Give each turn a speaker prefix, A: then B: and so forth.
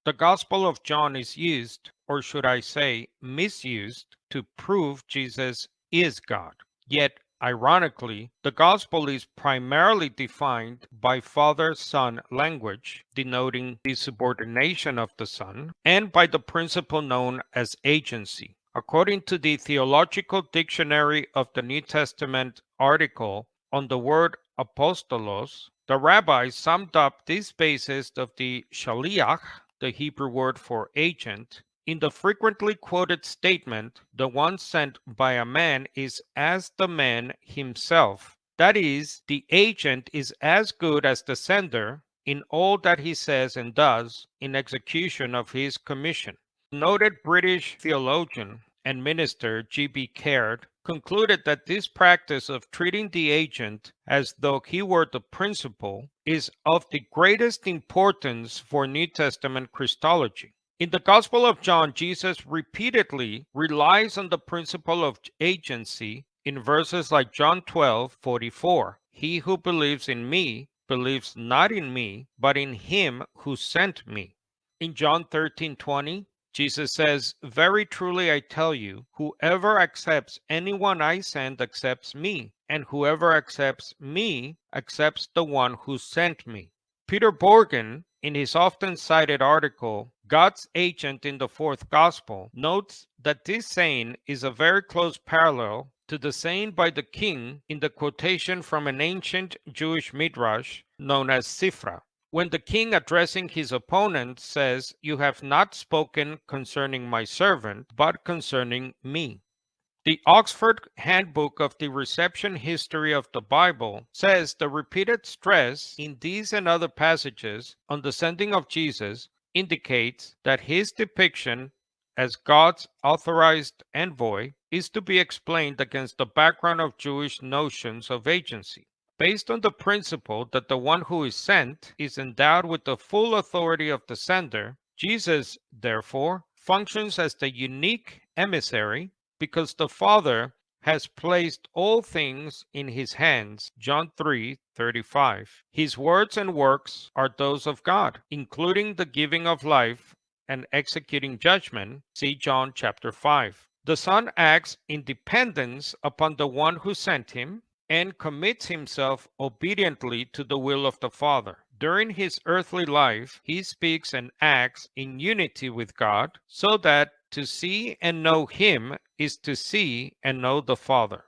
A: The Gospel of John is used, or should I say, misused, to prove Jesus is God. Yet, ironically, the Gospel is primarily defined by Father-Son language, denoting the subordination of the Son, and by the principle known as agency. According to the Theological Dictionary of the New Testament article on the word apostolos, the rabbis summed up this basis of the shaliach, the Hebrew word for agent, in the frequently quoted statement, the one sent by a man is as the man himself. That is, the agent is as good as the sender in all that he says and does in execution of his commission. Noted British theologian and minister G.B. Caird concluded that this practice of treating the agent as though he were the principal is of the greatest importance for New Testament Christology. In the Gospel of John, Jesus repeatedly relies on the principle of agency in verses like John 12:44. He who believes in me believes not in me, but in him who sent me. In John 13:20, Jesus says, "Very truly I tell you, whoever accepts anyone I send accepts me, and whoever accepts me accepts the one who sent me." Peter Borgen, in his often cited article, God's Agent in the Fourth Gospel, notes that this saying is a very close parallel to the saying by the king in the quotation from an ancient Jewish midrash known as Siphre. When the king, addressing his opponent, says, "You have not spoken concerning my servant, but concerning me." The Oxford Handbook of the Reception History of the Bible says the repeated stress in these and other passages on the sending of Jesus indicates that his depiction as God's authorized envoy is to be explained against the background of Jewish notions of agency. Based on the principle that the one who is sent is endowed with the full authority of the sender, Jesus, therefore, functions as the unique emissary because the Father has placed all things in his hands. John 3:35. His words and works are those of God, including the giving of life and executing judgment. See John chapter 5. The Son acts in dependence upon the one who sent him and commits himself obediently to the will of the Father. During his earthly life, he speaks and acts in unity with God, so that to see and know him is to see and know the Father.